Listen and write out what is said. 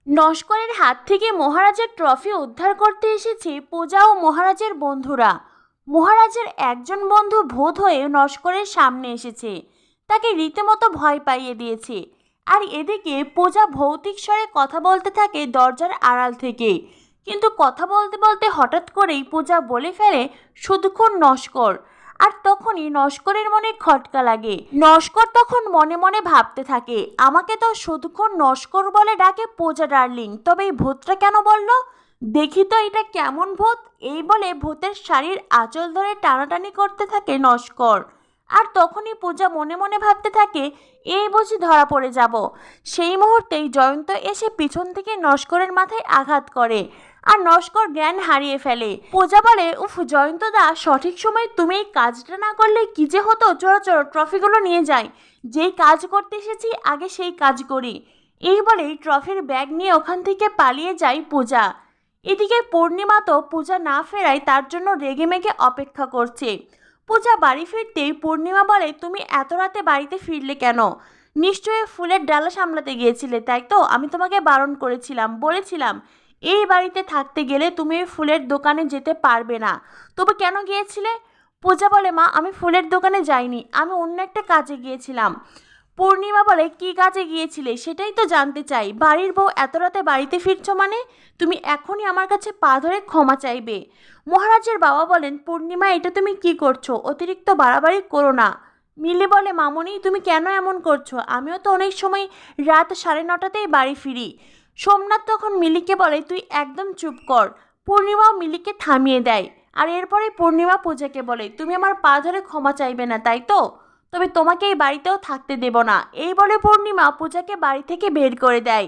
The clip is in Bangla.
নস্করের হাত থেকে মহারাজের ট্রফি উদ্ধার করতে এসেছে পূজা ও মহারাজের বন্ধুরা। মহারাজের একজন বন্ধু ভূত হয়ে নস্করের সামনে এসেছে, তাকে রীতিমতো ভয় পাইয়ে দিয়েছে। আর এদিকে পূজা ভৌতিক স্বরে কথা বলতে থাকে দরজার আড়াল থেকে। কিন্তু কথা বলতে বলতে হঠাৎ করেই পূজা বলে ফেলে, শুধুক্ষণ নস্কর। আর তখনই নস্করের মনে খটকা লাগে। নস্কর তখন মনে মনে ভাবতে থাকে, আমাকে তো শুধুক্ষণ নস্কর বলে ডাকে পূজা ডার্লিং, তবে এই ভূতটা কেন বলল? দেখি তো এটা কেমন ভূত। এই বলে ভূতের শাড়ির আঁচল ধরে টানাটানি করতে থাকে নস্কর। আর তখনই পূজা মনে মনে ভাবতে থাকে, এই বুঝি ধরা পড়ে যাব। সেই মুহূর্তেই জয়ন্ত এসে পিছন থেকে নস্করের মাথায় আঘাত করে, আর নস্কর জ্ঞান হারিয়ে ফেলে। পূজা বলে, উফ জয়ন্ত দা, সঠিক সময় তুমি এই কাজটা না করলে কি যে হতো। চলো চলো, ট্রফিগুলো নিয়ে যাই। যেই কাজ করতে এসেছি আগে সেই কাজ করি। এই বলেই ট্রফির ব্যাগ নিয়ে ওখান থেকে পালিয়ে যায় পূজা। এদিকে পূর্ণিমা তো পূজা না ফেরায় তার জন্য রেগেমেগে অপেক্ষা করছে। পূজা বাড়ি ফিরতেই পূর্ণিমা বলে, তুমি এত রাতে বাড়িতে ফিরলে কেন? নিশ্চয়ই ফুলের ডালা সামলাতে গিয়েছিলে, তাই তো? আমি তোমাকে বারণ করেছিলাম, বলেছিলাম এই বাড়িতে থাকতে গেলে তুমি ওই ফুলের দোকানে যেতে পারবে না। তবে কেন গিয়েছিলে? পূজা বলে, মা আমি ফুলের দোকানে যাইনি, আমি অন্য একটা কাজে গিয়েছিলাম। পূর্ণিমা বলে, কি কাজে গিয়েছিলে সেটাই তো জানতে চাই। বাড়ির বউ এত রাতে বাড়িতে ফিরছো মানে? তুমি এখনই আমার কাছে পা ধরে ক্ষমা চাইবে। মহারাজের বাবা বলেন, পূর্ণিমা এটা তুমি কি করছো? অতিরিক্ত বাড়াবাড়ি করো না। মিলি বলে, মামনি তুমি কেন এমন করছো? আমিও তো অনেক সময় রাত 9:30তেই বাড়ি ফিরি। সোমনাথ তখন মিলিকে বলে, তুই একদম চুপ কর। পূর্ণিমাও মিলিকে থামিয়ে দেয়। আর এরপরে পূর্ণিমা পূজাকে বলে, তুমি আমার পা ধরে ক্ষমা চাইবে না, তাই তো? তবে তোমাকে এই বাড়িতেও থাকতে দেব না। এই বলে পূর্ণিমা পূজাকে বাড়ি থেকে বের করে দেয়।